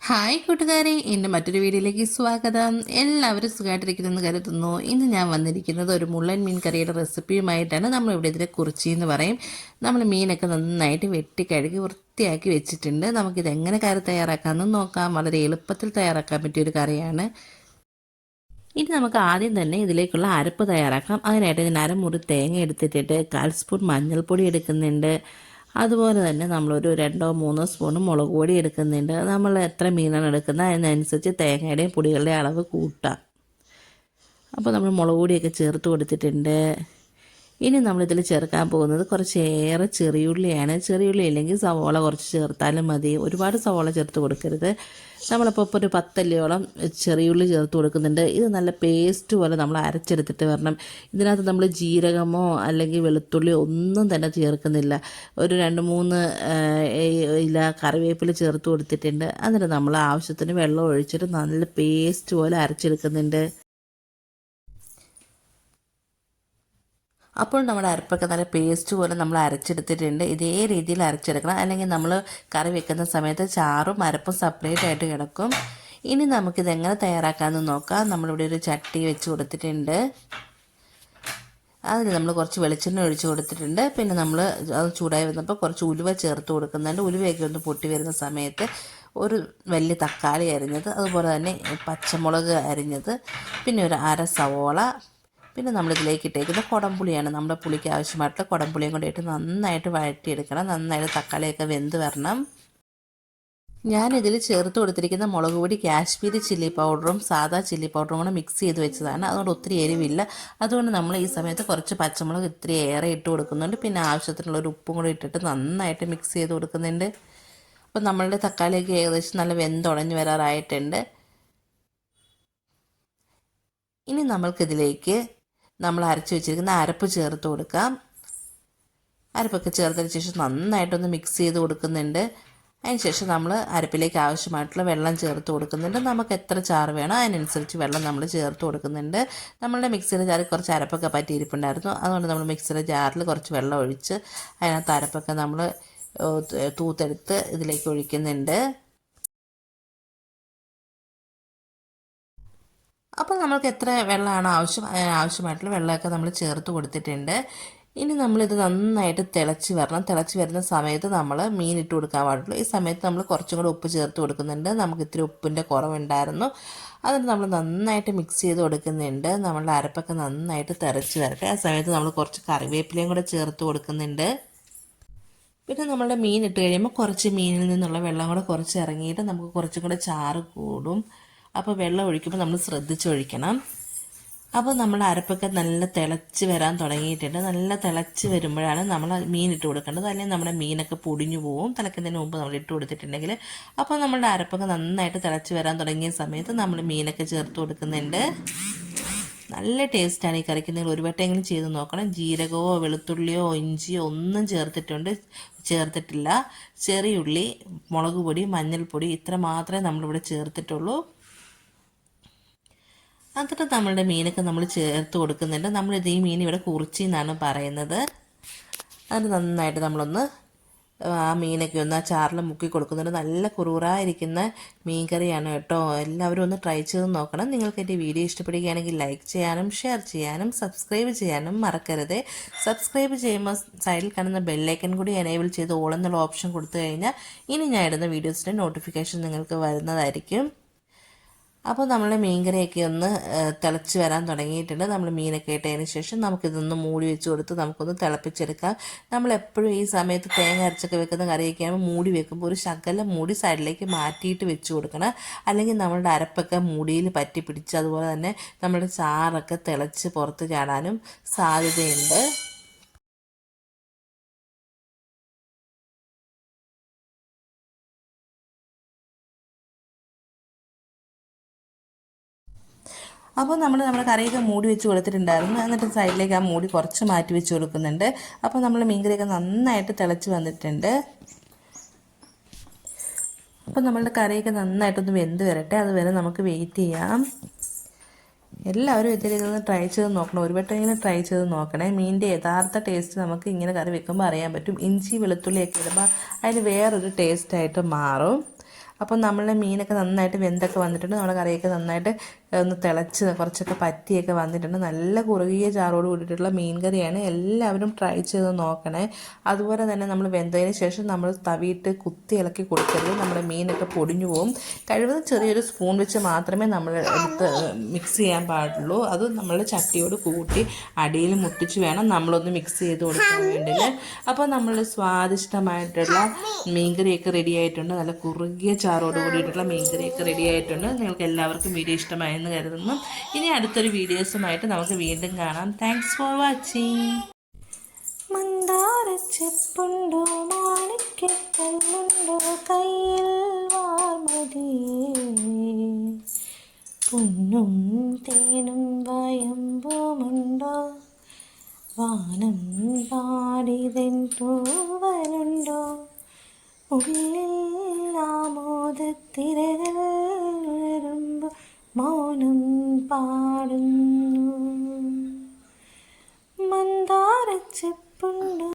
Hi കൂട്ടുകാരെ, എൻ്റെ മറ്റൊരു വീഡിയോയിലേക്ക് സ്വാഗതം. എല്ലാവരും സുഖമായിട്ടിരിക്കുന്നെന്ന് കരുതുന്നു. ഇന്ന് ഞാൻ വന്നിരിക്കുന്നത് ഒരു മുള്ളൻ മീൻ കറിയുടെ റെസിപ്പിയുമായിട്ടാണ്. നമ്മളിവിടെ ഇതിനെ കുറിച്ചി എന്ന് പറയും. നമ്മൾ മീനൊക്കെ നന്നായിട്ട് വെട്ടി കഴുകി വൃത്തിയാക്കി വെച്ചിട്ടുണ്ട്. നമുക്കിത് എങ്ങനെ കറി തയ്യാറാക്കാമെന്ന് നോക്കാം. വളരെ എളുപ്പത്തിൽ തയ്യാറാക്കാൻ പറ്റിയൊരു കറിയാണ്. ഇനി നമുക്ക് ആദ്യം തന്നെ ഇതിലേക്കുള്ള അരപ്പ് തയ്യാറാക്കാം. അതിനായിട്ട് ഞാൻ അരമുറി തേങ്ങ എടുത്തിട്ട് 1/4 സ്പൂൺ മഞ്ഞൾപ്പൊടി എടുക്കുന്നുണ്ട്. അതുപോലെ തന്നെ നമ്മളൊരു 2-3 സ്പൂൺ മുളക് പൊടി എടുക്കുന്നുണ്ട്. നമ്മൾ എത്ര മീനാണ് എടുക്കുന്നത് അതിനനുസരിച്ച് തേങ്ങയുടെയും പൊടികളുടെയും അളവ് കൂട്ടാം. അപ്പോൾ നമ്മൾ മുളക് പൊടിയൊക്കെ ചേർത്ത് കൊടുത്തിട്ടുണ്ട്. ഇനി നമ്മളിതിൽ ചേർക്കാൻ പോകുന്നത് കുറച്ചേറെ ചെറിയുള്ളിയാണ്. ചെറിയുള്ളി ഇല്ലെങ്കിൽ സവോള കുറച്ച് ചേർത്താലും മതി. ഒരുപാട് സവോള ചേർത്ത് കൊടുക്കരുത്. നമ്മളിപ്പോൾ ഇപ്പോൾ ഒരു 10 അല്ലിയോളം ചെറിയുള്ളി ചേർത്ത് കൊടുക്കുന്നുണ്ട്. ഇത് നല്ല പേസ്റ്റ് പോലെ നമ്മൾ അരച്ചെടുത്തിട്ട് വരണം. ഇതിനകത്ത് നമ്മൾ ജീരകമോ അല്ലെങ്കിൽ വെളുത്തുള്ളിയോ ഒന്നും തന്നെ ചേർക്കുന്നില്ല. ഒരു 2-3 ഇല കറിവേപ്പില ചേർത്ത് കൊടുത്തിട്ടുണ്ട്. എന്നിട്ട് നമ്മൾ ആവശ്യത്തിന് വെള്ളം ഒഴിച്ചിട്ട് നല്ല പേസ്റ്റ് പോലെ അരച്ചെടുക്കുന്നുണ്ട്. അപ്പോൾ നമ്മുടെ അരപ്പൊക്കെ നല്ല പേസ്റ്റ് പോലെ നമ്മൾ അരച്ചെടുത്തിട്ടുണ്ട്. ഇതേ രീതിയിൽ അരച്ചെടുക്കണം, അല്ലെങ്കിൽ നമ്മൾ കറി വെക്കുന്ന സമയത്ത് ചാറും അരപ്പും സെപ്പറേറ്റ് ആയിട്ട് കിടക്കും. ഇനി നമുക്കിതെങ്ങനെ തയ്യാറാക്കാമെന്ന് നോക്കാം. നമ്മളിവിടെ ഒരു ചട്ടി വെച്ച് കൊടുത്തിട്ടുണ്ട്. അതിൽ നമ്മൾ കുറച്ച് വെളിച്ചെണ്ണ ഒഴിച്ച് കൊടുത്തിട്ടുണ്ട്. പിന്നെ നമ്മൾ അത് ചൂടായി വന്നപ്പോൾ കുറച്ച് ഉലുവ ചേർത്ത് കൊടുക്കുന്നുണ്ട്. ഉലുവയൊക്കെ ഒന്ന് പൊട്ടി വരുന്ന സമയത്ത് ഒരു വലിയ തക്കാളി അരിഞ്ഞത്, അതുപോലെ തന്നെ പച്ചമുളക് അരിഞ്ഞത്, പിന്നെ ഒരു അര സവോള, പിന്നെ നമ്മളിതിലേക്ക് ഇട്ടേക്കുന്ന കുടംപുളിയാണ്. നമ്മുടെ പുളിക്ക് ആവശ്യമായിട്ടുള്ള കുടംപുളിയും കൂടെ ഇട്ട് നന്നായിട്ട് വഴറ്റിയെടുക്കണം. നന്നായിട്ട് തക്കാളിയൊക്കെ വെന്ത് വരണം. ഞാനിതിൽ ചേർത്ത് കൊടുത്തിരിക്കുന്ന മുളക് പൊടി കാശ്മീരി ചില്ലി പൗഡറും സാദാ ചില്ലി പൗഡറും കൂടെ മിക്സ് ചെയ്ത് വെച്ചതാണ്. അതുകൊണ്ട് ഒത്തിരി എരിവില്ല. അതുകൊണ്ട് നമ്മൾ ഈ സമയത്ത് കുറച്ച് പച്ചമുളക് ഇത്തിരി ഏറെ ഇട്ട് കൊടുക്കുന്നുണ്ട്. പിന്നെ ആവശ്യത്തിനുള്ള ഒരു ഉപ്പും കൂടെ ഇട്ടിട്ട് നന്നായിട്ട് മിക്സ് ചെയ്ത് കൊടുക്കുന്നുണ്ട്. അപ്പം നമ്മളുടെ തക്കാളിയൊക്കെ ഏകദേശം നല്ല വെന്തുടഞ്ഞ് വരാറായിട്ടുണ്ട്. ഇനി നമ്മൾക്കിതിലേക്ക് നമ്മൾ അരച്ച് വെച്ചിരിക്കുന്ന അരപ്പ് ചേർത്ത് കൊടുക്കാം. അരപ്പൊക്കെ ചേർത്തതിന് ശേഷം നന്നായിട്ടൊന്ന് മിക്സ് ചെയ്ത് കൊടുക്കുന്നുണ്ട്. അതിനുശേഷം നമ്മൾ അരപ്പിലേക്ക് ആവശ്യമായിട്ടുള്ള വെള്ളം ചേർത്ത് കൊടുക്കുന്നുണ്ട്. നമുക്ക് എത്ര ചാറ് വേണോ അതിനനുസരിച്ച് വെള്ളം നമ്മൾ ചേർത്ത് കൊടുക്കുന്നുണ്ട്. നമ്മളുടെ മിക്സിയുടെ ജാറിൽ കുറച്ച് അരപ്പൊക്കെ പറ്റിയിരിപ്പുണ്ടായിരുന്നു. അതുകൊണ്ട് നമ്മൾ മിക്സിയുടെ ജാറിൽ കുറച്ച് വെള്ളം ഒഴിച്ച് അതിനകത്ത് അരപ്പൊക്കെ നമ്മൾ തൂത്തെടുത്ത് ഇതിലേക്ക് ഒഴിക്കുന്നുണ്ട്. അപ്പോൾ നമ്മൾക്ക് എത്ര വെള്ളമാണ് ആവശ്യമായിട്ടുള്ള വെള്ളമൊക്കെ നമ്മൾ ചേർത്ത് കൊടുത്തിട്ടുണ്ട്. ഇനി നമ്മളിത് നന്നായിട്ട് തിളച്ച് വരണം. തിളച്ച് വരുന്ന സമയത്ത് നമ്മൾ മീൻ ഇട്ട് കൊടുക്കാൻ പാടുള്ളൂ. ഈ സമയത്ത് നമ്മൾ കുറച്ചും കൂടെ ഉപ്പ് ചേർത്ത് കൊടുക്കുന്നുണ്ട്. നമുക്ക് ഇത്തിരി ഉപ്പിൻ്റെ കുറവുണ്ടായിരുന്നു. അതിന് നമ്മൾ നന്നായിട്ട് മിക്സ് ചെയ്ത് കൊടുക്കുന്നുണ്ട്. നമ്മളുടെ അരപ്പൊക്കെ നന്നായിട്ട് തിളച്ച് വരട്ടെ. ആ സമയത്ത് നമ്മൾ കുറച്ച് കറിവേപ്പിലയും കൂടെ ചേർത്ത് കൊടുക്കുന്നുണ്ട്. പിന്നെ നമ്മളുടെ മീൻ ഇട്ട് കഴിയുമ്പോൾ കുറച്ച് മീനിൽ നിന്നുള്ള വെള്ളം കൂടെ കുറച്ച് ഇറങ്ങിയിട്ട് നമുക്ക് കുറച്ചും കൂടെ ചാറ് കൂടും. അപ്പോൾ വെള്ളം ഒഴിക്കുമ്പോൾ നമ്മൾ ശ്രദ്ധിച്ചൊഴിക്കണം. അപ്പോൾ നമ്മൾ അരപ്പൊക്കെ നല്ല തിളച്ച് വരാൻ തുടങ്ങിയിട്ടുണ്ട്. നല്ല തിളച്ച് വരുമ്പോഴാണ് നമ്മൾ മീൻ ഇട്ട് കൊടുക്കേണ്ടത്. അല്ലെങ്കിൽ നമ്മുടെ മീനൊക്കെ പൊടിഞ്ഞു പോവും തിളക്കുന്നതിന് മുമ്പ് നമ്മൾ ഇട്ട് കൊടുത്തിട്ടുണ്ടെങ്കിൽ. അപ്പോൾ നമ്മളുടെ അരപ്പൊക്കെ നന്നായിട്ട് തിളച്ച് വരാൻ തുടങ്ങിയ സമയത്ത് നമ്മൾ മീനൊക്കെ ചേർത്ത് കൊടുക്കുന്നുണ്ട്. നല്ല ടേസ്റ്റാണ് ഈ കറിക്ക്. നിങ്ങൾ ഒരു വട്ടമെങ്കിലും ചെയ്ത് നോക്കണം. ജീരകമോ വെളുത്തുള്ളിയോ ഇഞ്ചിയോ ഒന്നും ചേർത്തിട്ടില്ല. ചെറിയുള്ളി, മുളക് പൊടി, മഞ്ഞൾപ്പൊടി ഇത്ര മാത്രമേ നമ്മളിവിടെ ചേർത്തിട്ടുള്ളൂ. എന്നിട്ട് നമ്മളുടെ മീനൊക്കെ നമ്മൾ ചേർത്ത് കൊടുക്കുന്നുണ്ട്. നമ്മളിത് ഈ മീൻ ഇവിടെ കുറിച്ചി എന്നാണ് പറയുന്നത്. അത് നന്നായിട്ട് നമ്മളൊന്ന് ആ മീനൊക്കെ ഒന്ന് ആ ചാറിൽ മുക്കി കൊടുക്കുന്നുണ്ട്. നല്ല കുറുകുറായിരിക്കുന്ന മീൻ കറിയാണ് കേട്ടോ. എല്ലാവരും ഒന്ന് ട്രൈ ചെയ്ത് നോക്കണം. നിങ്ങൾക്ക് എൻ്റെ വീഡിയോ ഇഷ്ടപ്പെടുകയാണെങ്കിൽ ലൈക്ക് ചെയ്യാനും ഷെയർ ചെയ്യാനും സബ്സ്ക്രൈബ് ചെയ്യാനും മറക്കരുത്. സബ്സ്ക്രൈബ് ചെയ്യുമ്പോൾ സൈഡിൽ കാണുന്ന ബെല്ലൈക്കൺ കൂടി എനേബിൾ ചെയ്ത് ഓൾ എന്നുള്ള ഓപ്ഷൻ കൊടുത്തു കഴിഞ്ഞാൽ ഇനി ഞാൻ ഇടുന്ന വീഡിയോസിൻ്റെ നോട്ടിഫിക്കേഷൻ നിങ്ങൾക്ക് വരുന്നതായിരിക്കും. അപ്പോൾ നമ്മളുടെ മീൻകറിയൊക്കെ ഒന്ന് തിളച്ച് വരാൻ തുടങ്ങിയിട്ടുണ്ട്. നമ്മൾ മീനൊക്കെ ഇട്ടതിന് ശേഷം നമുക്കിതൊന്ന് മൂടി വെച്ച് കൊടുത്ത് നമുക്കൊന്ന് തിളപ്പിച്ചെടുക്കാം. നമ്മളെപ്പോഴും ഈ സമയത്ത് തേങ്ങ അരച്ചൊക്കെ വെക്കുന്ന കറിയൊക്കെ ആകുമ്പോൾ മൂടി വെക്കുമ്പോൾ ഒരു ശകലം മൂടി സൈഡിലേക്ക് മാറ്റിയിട്ട് വെച്ച് കൊടുക്കണം. അല്ലെങ്കിൽ നമ്മളുടെ അരപ്പൊക്കെ മൂടിയിൽ പറ്റി പിടിച്ച് അതുപോലെ തന്നെ നമ്മുടെ ചാറൊക്കെ തിളച്ച് പുറത്ത് ചാടാനും സാധ്യതയുണ്ട്. അപ്പോൾ നമ്മുടെ കറിയൊക്കെ മൂടി വെച്ച് കൊടുത്തിട്ടുണ്ടായിരുന്നു. എന്നിട്ട് സൈഡിലേക്ക് ആ മൂടി കുറച്ച് മാറ്റി വെച്ച് കൊടുക്കുന്നുണ്ട്. അപ്പോൾ നമ്മൾ മീൻകറിയൊക്കെ നന്നായിട്ട് തിളച്ച് വന്നിട്ടുണ്ട്. അപ്പോൾ നമ്മളുടെ കറിയൊക്കെ നന്നായിട്ടൊന്ന് വെന്ത് വരട്ടെ. അതുവരെ നമുക്ക് വെയിറ്റ് ചെയ്യാം. എല്ലാവരും ഇതിലേക്ക് ട്രൈ ചെയ്ത് നോക്കണം. ഒരു വട്ടമെങ്കിലും ട്രൈ ചെയ്ത് നോക്കണേ. മീനിൻ്റെ യഥാർത്ഥ ടേസ്റ്റ് നമുക്ക് ഇങ്ങനെ കറി വെക്കുമ്പോൾ അറിയാൻ പറ്റും. ഇഞ്ചി വെളുത്തുള്ളിയൊക്കെ ഇടുമ്പോൾ അതിന് വേറൊരു ടേസ്റ്റായിട്ട് മാറും. അപ്പോൾ നമ്മളുടെ മീനൊക്കെ നന്നായിട്ട് വെന്തൊക്കെ വന്നിട്ടുണ്ട്, നമ്മുടെ കറിയൊക്കെ നന്നായിട്ട് ഒന്ന് തിളച്ച് കുറച്ചൊക്കെ പറ്റിയൊക്കെ വന്നിട്ടുണ്ട്. നല്ല കുറുകിയ ചാറോട് കൂടിയിട്ടുള്ള മീൻ കറിയാണ്. എല്ലാവരും ട്രൈ ചെയ്ത് നോക്കണേ. അതുപോലെ തന്നെ നമ്മൾ വെന്തതിന് ശേഷം നമ്മൾ തവിയിട്ട് കുത്തി ഇളക്കി കൊടുക്കരുത്, നമ്മുടെ മീനൊക്കെ പൊടിഞ്ഞു പോകും. കഴിവതും ചെറിയൊരു സ്പൂൺ വെച്ച് മാത്രമേ നമ്മൾ എടുത്ത് മിക്സ് ചെയ്യാൻ പാടുള്ളൂ. അത് നമ്മൾ ചട്ടിയോട് കൂട്ടി അടിയിൽ മുട്ടിച്ച് വേണം നമ്മളൊന്ന് മിക്സ് ചെയ്ത് കൊടുക്കാൻ വേണ്ടിയിട്ട്. അപ്പോൾ നമ്മൾ സ്വാദിഷ്ടമായിട്ടുള്ള മീൻകറിയൊക്കെ റെഡി ആയിട്ടുണ്ട്. നല്ല കുറുകിയ ചാറോട് കൂടിയിട്ടുള്ള മീൻകറിയൊക്കെ റെഡി ആയിട്ടുണ്ട്. നിങ്ങൾക്ക് എല്ലാവർക്കും വീഡിയോ ഇഷ്ടമായെന്ന് കരുതുന്നു. ഇനി അടുത്തൊരു വീഡിയോസുമായിട്ട് നമുക്ക് വീണ്ടും കാണാം. Thanks for watching. മന്ദാരച്ചെപ്പുണ്ടോ മാണിക്കല്ലുണ്ടോ കയ്യിൽ വാർമതിയേ, പൊന്നും തേനും വയമ്പുമുണ്ടോ, വാനം പാടിതൻ തൂവലുണ്ടോ, ഉള്ളിൽ ആമോദത്തിരകൾ വരുമ്പോൾ മൗനം പാടുന്നു. മന്ദാരച്ചെപ്പുണ്ടോ